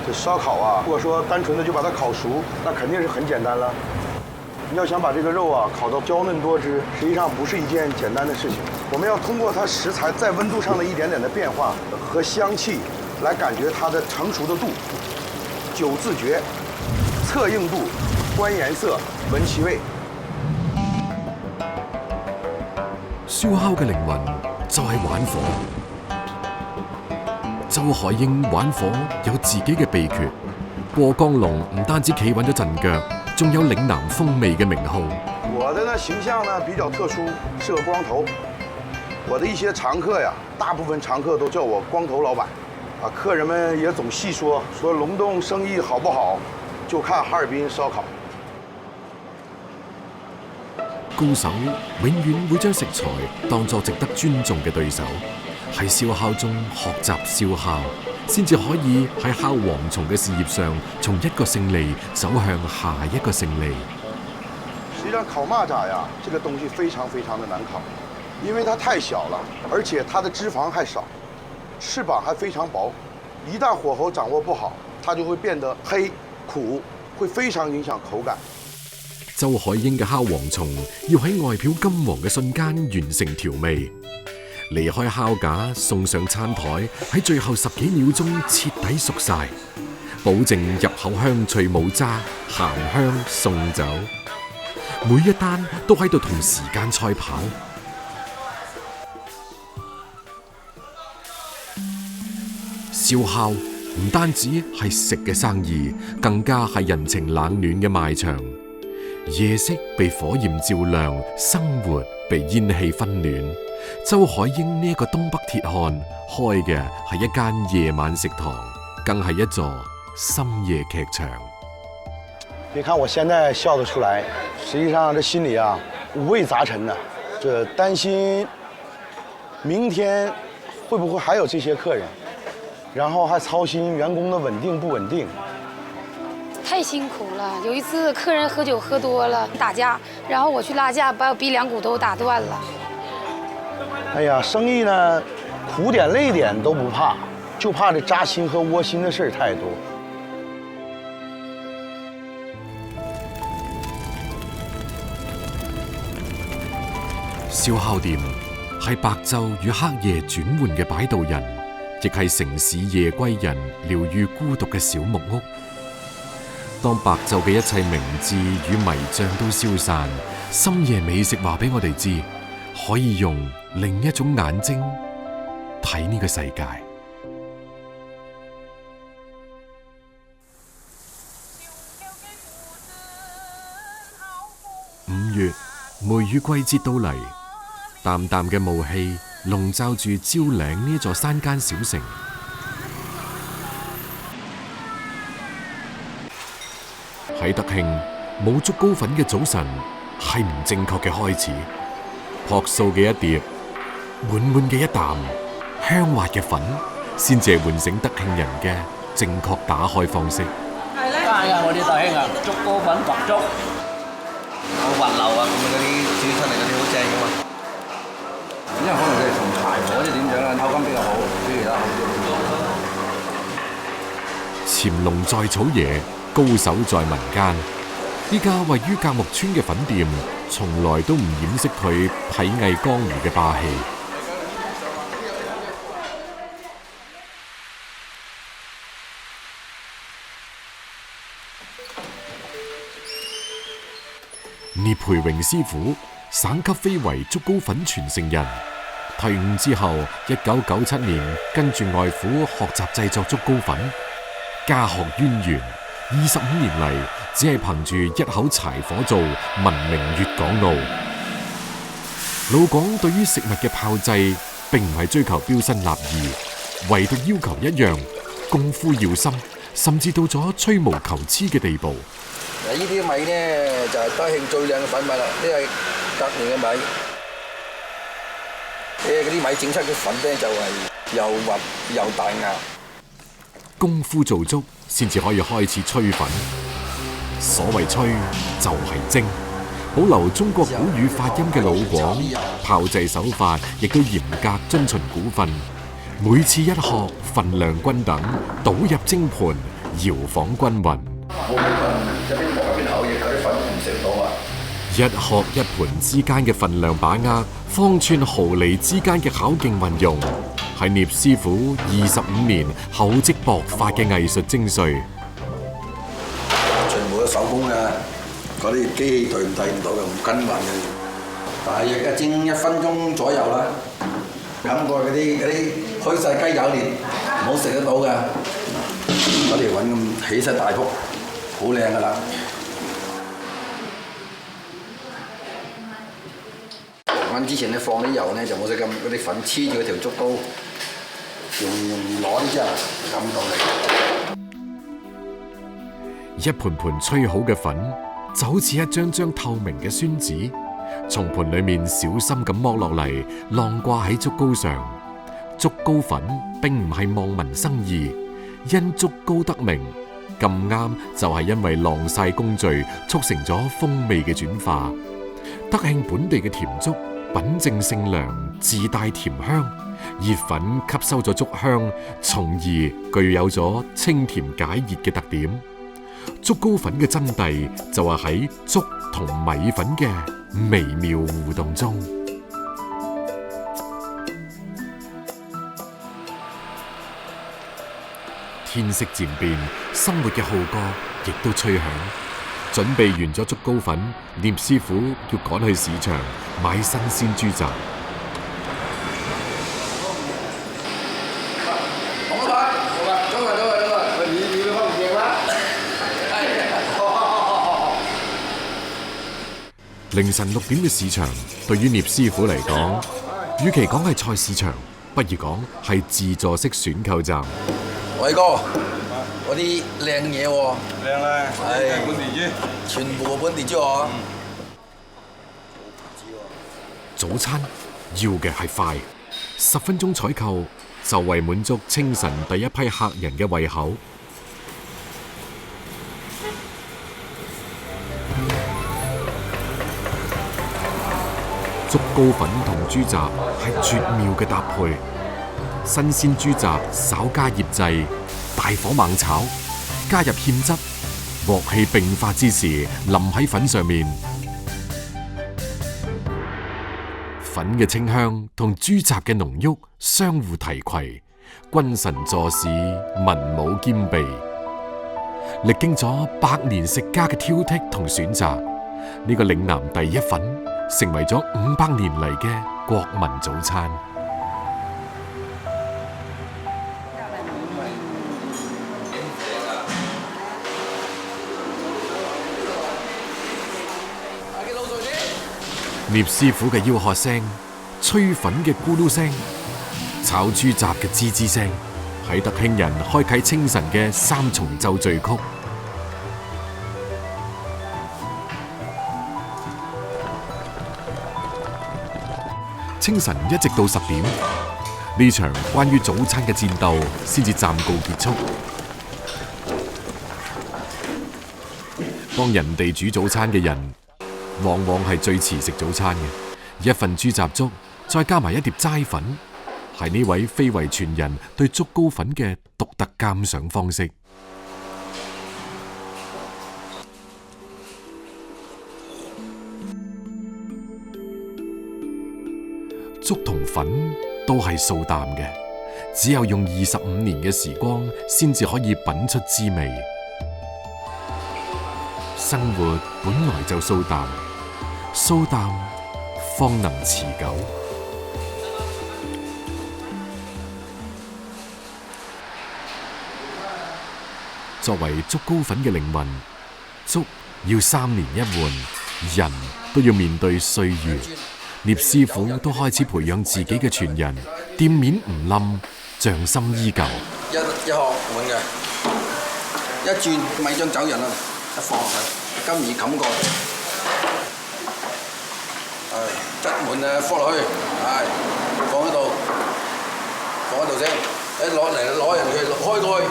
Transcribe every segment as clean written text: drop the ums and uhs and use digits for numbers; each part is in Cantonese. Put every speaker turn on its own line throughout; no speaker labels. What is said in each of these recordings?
这烧烤啊，如果说单纯的就把它烤熟，那肯定是很简单了。你要想把这个肉啊烤到娇嫩多汁，实际上不是一件简单的事情。我们要通过它食材在温度上的一点点的变化和香气，来感觉它的成熟的度。9字诀：测硬度、观顏色、聞其味。
燒烤嘅靈魂就係玩火。周海英玩火有自己嘅秘訣。過江龍唔單止企穩咗陣腳，仲有嶺南風味嘅名號。
我的呢形象呢比較特殊，是個光頭。我的一些常客呀，大部分常客都叫我光頭老闆。啊，客人們也總細說龍洞生意好不好，就看哈爾濱燒烤。
高手永遠會將食材當作值得尊重嘅對手，喺燒烤中學習燒烤，先至可以喺烤蝗蟲嘅事業上，從一個勝利走向下一個勝利。
實際上烤螞蚱呀，這個東西非常非常的難烤，因為它太小了，而且它的脂肪還少，翅膀還非常薄，一旦火候掌握不好，它就會變得黑苦，會非常影響口感。
周海英嘅烤蝗蟲要喺外表金黃嘅瞬間完成調味，離開烤架送上餐台，喺最後10幾秒鐘徹底熟晒，保證入口香脆冇渣，鹹香送走。每一單都喺度同時間賽跑。燒烤唔單止係食嘅生意，更加係人情冷暖嘅賣場。夜色被火焰照亮，生活被煙氣溫暖。周海英呢一個東北鐵漢開嘅係一間夜晚食堂，更係一座深夜劇場。
別看我現在笑得出來，實際上這心裡啊五味雜陳的，這擔心明天會不會還有這些客人，然後還操心員工的穩定不穩定。
太辛苦了。有一次客人喝酒喝多了打架，然後我去拉架，把我鼻梁骨都打斷了。
哎呀，生意呢苦點累點都不怕，就怕這扎心和窩心的事太多。
燒烤店係白晝與黑夜轉換嘅擺渡人，亦係城市夜歸人療癒孤獨嘅小木屋。當白晝嘅一切明智與迷障都消散，深夜美食話俾我哋知，可以用另一種眼睛睇呢個世界。5月，梅雨季節到嚟，淡淡嘅霧氣籠罩住蕉嶺呢一座山間小城。喺德慶，冇竹糕粉嘅早晨係唔正確嘅開始。樸素嘅一碟，滿滿嘅一啖，香滑嘅粉，先至係喚醒德慶人嘅正確打開方式。
係咧，係啊！我哋大興啊，竹糕粉白粥，好滑溜啊！咁嗰啲煮出嚟嗰啲好正噶嘛。因為可能佢哋同柴火即係點樣啊，口感比較好，比其他好啲。
潛龍在草野，高手在民間。依家位於甲木村嘅粉店，從來都唔掩飾佢痞藝江湖嘅霸氣。聶培榮師傅，省級非遺竹糕粉傳承人，退伍之後，1997年跟住外父學習製作竹糕粉，家學淵源。25年嚟，只係憑住一口柴火做，聞名粵港澳。老廣對於食物嘅炮製，並唔係追求標新立異，唯獨要求一樣，功夫要深，甚至到咗吹毛求疵嘅地步。
呢啲米呢，就係德慶最靚嘅粉米啦，呢係德年嘅米。嗰啲米整出嘅粉呢，就係又滑又大硬。
功夫做足，先至可以開始吹粉。所謂吹就係精，保留中國古語發音嘅老廣，炮製手法亦都嚴格遵循古訓。每次一殼分量均等，倒入蒸盤，搖晃均勻。
冇一邊磨一邊口嘢，嗰啲粉唔食到啊！
一殼一盤之間嘅份量把握，方寸毫厘之間嘅巧勁運用，係聶師傅25年厚積薄發嘅藝術精髓。
全部都手工嘅，嗰啲機器對唔睇唔到嘅，唔均勻嘅。大約一蒸1分鐘左右啦。感覺嗰啲虛細雞有年唔好食得到嘅，嗰條揾咁起勢大幅，好靚噶啦。燜之前咧放啲油咧就冇使咁嗰啲粉黐住嗰條竹篙，用攞啲啫咁到嚟。
一盤盤吹好嘅粉，就好似一張張透明嘅宣紙，從盤裡面小心咁剝落嚟，晾掛喺竹篙上。竹篙粉並唔係望文生義，因竹篙得名，咁啱就係因為晾曬工序，促成咗風味嘅轉化。德慶本地嘅甜竹，品正性涼，自帶甜香，熱粉吸收咗竹香，從而具有咗清甜解熱嘅特點。竹篙粉嘅真諦就係喺竹同米粉嘅微妙互動中。天色漸變，生活嘅號角亦都吹響。準備完咗竹篙粉，聶師傅要趕去市場買新鮮豬雜。凌晨6點嘅市場，對於聶師傅嚟講，與其講係菜市場，不如講係自助式選購站。
偉哥，嗰啲靚嘢喎，
靚啦，
係
本地豬，
全部本地豬喎。
早餐要嘅係快，10分鐘採購就為滿足清晨第一批客人嘅胃口。竹篙粉同豬雜係絕妙嘅搭配，新鮮豬雜稍加醃製，大火猛炒，加入芡汁，鑊氣迸發之時淋喺粉上面，粉嘅清香同豬雜嘅濃郁相互提攜，君臣佐使，文武兼備。歷經咗百年食家嘅挑剔同選擇，呢個嶺南第一粉成為咗500年嚟嘅國民早餐。聶師傅嘅吆喝聲，吹粉嘅咕嚕聲，炒豬雜嘅吱吱聲，喺德興人開啟清晨嘅3重奏序曲。清晨一直到10點，呢場關於早餐嘅戰鬥先至暫告結束。幫人哋煮早餐嘅人，往往係最遲食早餐嘅。一份豬雜粥，再加埋一碟齋粉，係呢位非遺傳人對竹篙粉嘅獨特鑑賞方式。竹同粉都係素淡嘅，只有用25年嘅時光，先至可以品出滋味。生活本來就素淡，素淡方能持久。作為竹篙粉嘅靈魂，竹要3年一換，人都要面對歲月。聶師傅都開始培養自己嘅傳人，店面唔冧，匠心依舊。
一殼滿嘅，一轉米漿走人啦，一放落去，金魚冚過，質滿啊，放落去，放喺度，放喺度先，攞人佢開過去。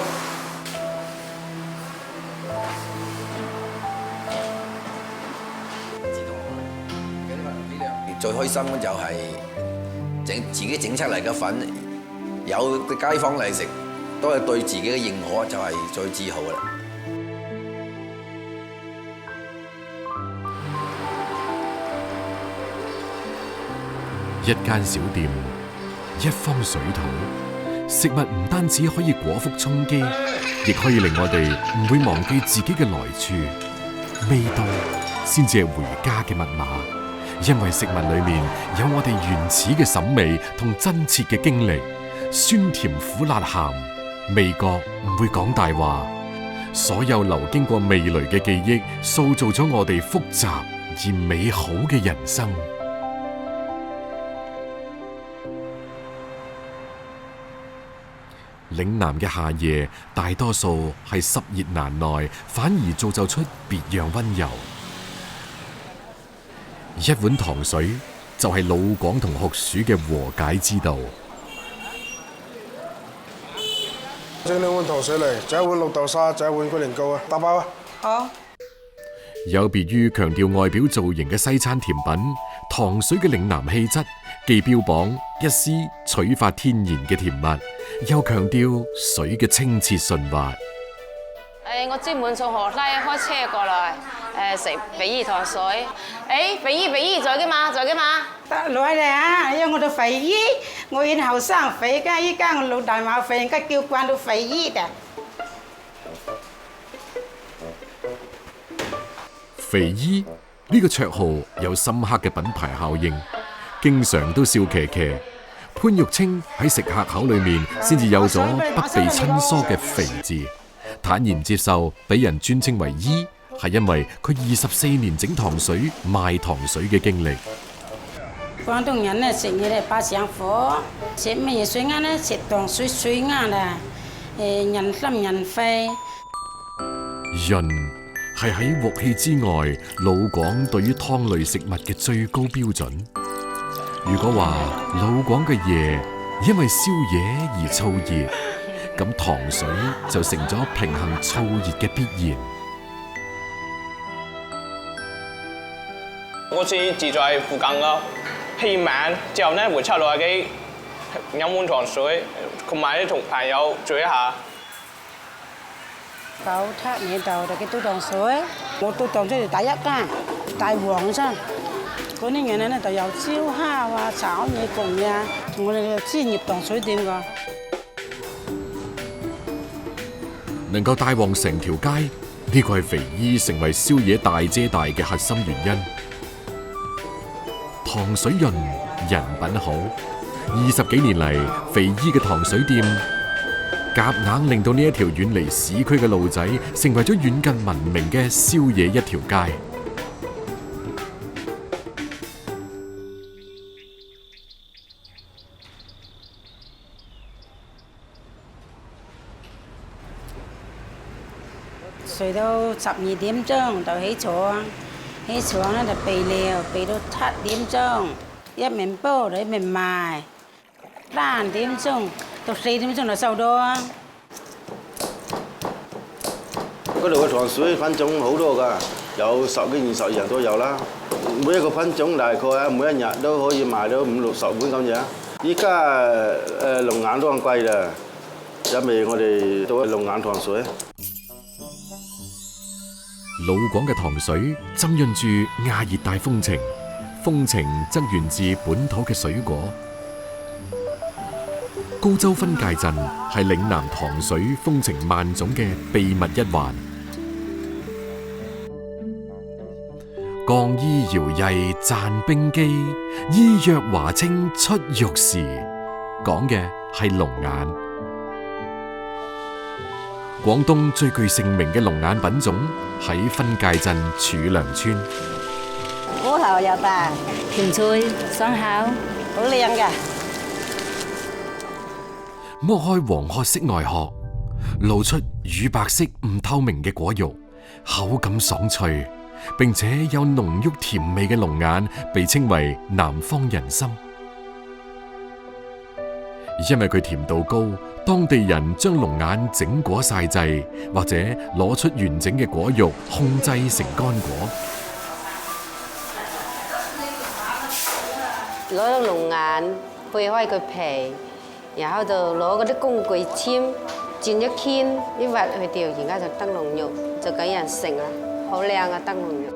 最開心就係自己整出嚟嘅粉，有啲街坊嚟食，都係對自己嘅認可就係最自豪嘅啦。
一間小店，一方水土，食物唔單止可以果腹充飢，亦可以令我哋唔會忘記自己嘅來處。味道先至係回家嘅密碼，因為食物裏面有我哋原始嘅審美同真切嘅經歷，酸甜苦辣鹹，味覺唔會講大話。所有流經過味蕾嘅記憶，塑造咗我哋複雜而美好嘅人生。嶺南嘅夏夜，大多數係濕熱難耐，反而造就出別樣溫柔。一碗糖水就係老廣同酷暑嘅和解之道。
整2碗糖水嚟，就1碗綠豆沙，就1碗龜苓膏啊，打包啊！
好。
有別於強調外表造型嘅西餐甜品，糖水嘅嶺南氣質，既標榜一絲取發天然嘅甜蜜，又強調水嘅清澈順滑。
我專門從河拉開車過來，食肥姨糖水。肥姨在嘅嘛，在嘅嘛。
得來啦，因為我哋肥姨，我以前後生肥㗎，依家我老大冇肥，而家叫慣到肥姨嘅。
肥姨呢個綽號有深刻嘅品牌效應，經常都笑騎騎。潘玉清喺食客口裏面先至有咗不被親疏嘅肥字，坦然接受俾人尊稱為姨，係因為佢24年整糖水賣糖水嘅經歷。
廣東人咧食嘢咧把上火，食乜嘢水啱咧？食糖水最啱啦，人心人肺。
潤係喺鑊氣之外，老廣對於湯類食物嘅最高標準。如果話老廣嘅夜因為宵夜而燥熱，咁糖水就成咗平衡燥熱嘅必然。
我住在附近咯，夜晚之後咧會出來嘅飲碗糖水，同埋啲同朋友聚一下。
97年度就嘅倒糖水，我倒糖水就第一間，大黃身。嗰啲嘢咧就有燒烤啊、炒嘢餸啊，我哋嘅專業糖水店㗎。
能夠帶旺成條街，呢個係肥姨成為宵夜大姐大嘅核心原因。糖水潤，人品好。20幾年嚟，肥姨嘅糖水店夾硬令到呢一條遠離市區嘅路仔，成為咗遠近聞名嘅宵夜一條街。
睡到12點鐘就起床，起床咧就備料，備到7點鐘，一面煲就一面賣，3點鐘到4點鐘就收檔。
嗰度嘅糖水品種好多㗎，有10幾20樣都有啦。每一個品種大概每一日都可以賣到50、60碗咁樣。依家龍眼都咁貴啦，因為我哋做龍眼糖水。
老廣嘅糖水浸潤住亞熱帶風情，風情則源自本土嘅水果。高州分界鎮係嶺南糖水風情萬種嘅秘密一環。鋼衣搖曳讚冰肌，衣若華清出浴時，講嘅係龍眼。廣東最具盛名嘅龍眼品種喺分界鎮柱梁村。
果頭又大，甜脆爽口，好靚㗎。
剝開黃褐色外殼，露出乳白色唔透明嘅果肉，口感爽脆，並且有濃郁甜味嘅龍眼，被稱為南方人參。因為佢甜度高，當地人將龍眼整果曬製，或者攞出完整嘅果肉控製成乾果。
攞咗龍眼，去開佢皮，然後就攞嗰啲工具簽，轉咗圈，呢核去掉，而家就燈籠肉就俾人食啦，好靚嘅燈籠肉。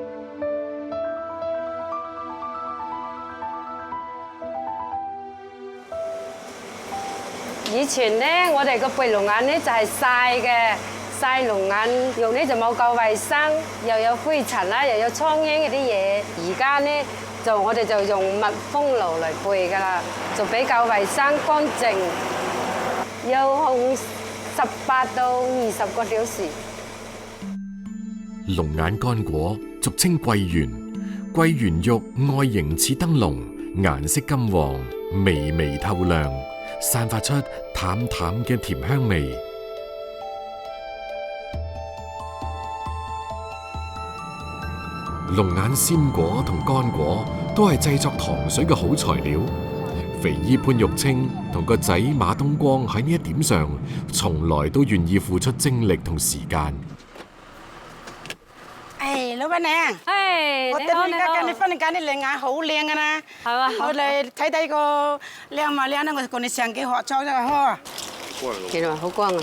以前咧，我哋個背龍眼咧就係曬嘅，曬龍眼肉咧就冇夠衞生，又有灰塵啦，又有蒼蠅嗰啲嘢。而家咧我哋就用密封爐嚟背㗎啦，就比較衞生乾淨，要烘18到20個小時。
龍眼乾果俗稱桂圓，桂圓肉外形似燈籠，顏色金黃，微微透亮，散發出淡淡嘅甜香味。龍眼鮮果同乾果都係製作糖水嘅好材料。肥姨潘玉清同個仔馬東光喺呢一點上，從來都願意付出精力同時間。
老闆娘，我突然間見你忽然間啲靚眼好靚㗎啦，係嘛？我哋睇睇個靚嘛靚咧，我同你上幾學咗啦，呵。
見到好光啊！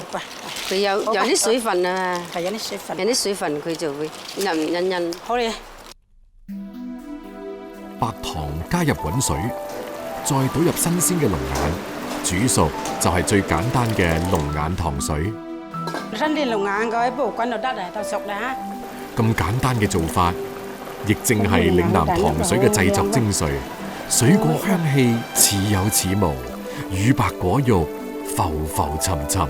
佢有啲水分啊，
係有啲水分，
有啲水分佢就會韌。
好咧。
白糖加入滾水，再倒入新鮮嘅龍眼，煮熟就係最簡單嘅龍眼糖水。
新啲龍眼佢喺煲滾就得啦，就熟啦。
咁簡單嘅做法，亦正係嶺南糖水嘅製作精髓。水果香氣似有似無，乳白果肉浮浮沉沉。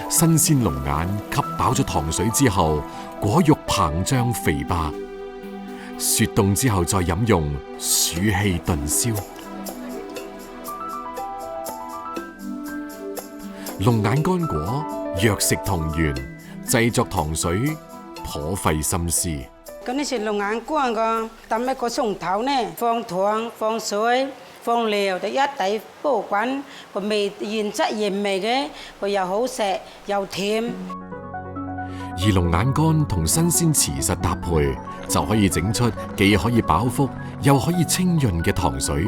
新鮮龍眼吸飽咗糖水之後，果肉膨脹肥白。雪凍之後再飲用，暑氣頓消。龍眼乾果藥食同源，製作糖水頗費心思。
咁呢是龍眼乾個，揼一個鐘頭呢，放糖、放水、放料，就一底煲滾，個味原汁原味嘅，佢又好食又甜。
而龍眼乾同新鮮磁實搭配，就可以整出既可以飽腹又可以清潤嘅糖水。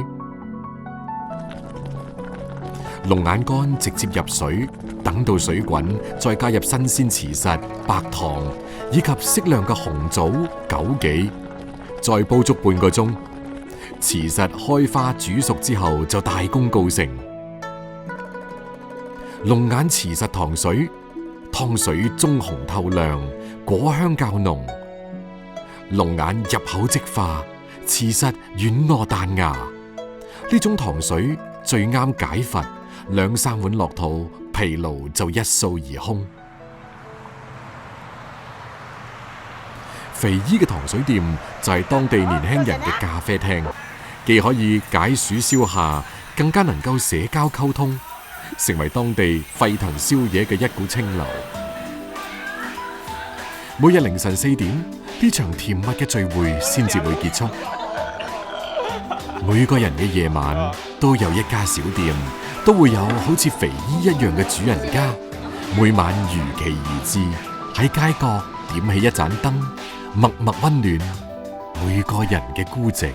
龍眼乾直接入水，等到水滾，再加入新鮮磁實、白糖以及適量嘅紅棗、枸杞，再煲足半個鐘。磁實開花煮熟之後，就大功告成。龍眼磁實糖水，湯水棕紅透亮，果香較濃。龍眼入口即化，磁實軟糯彈牙。呢種糖水最啱解乏，2-3碗落肚，疲勞就一掃而空。肥姨嘅糖水店就係當地年輕人嘅咖啡廳，既可以解暑消夏，更加能夠社交溝通，成為當地沸騰宵夜嘅一股清流。每日凌晨4點，呢場甜蜜嘅聚會先至會結束。每個人嘅夜晚都有一家小店，都會有好似肥姨一樣嘅主人家，每晚如期而至，喺街角點起一盞燈，默默溫暖每個人嘅孤寂。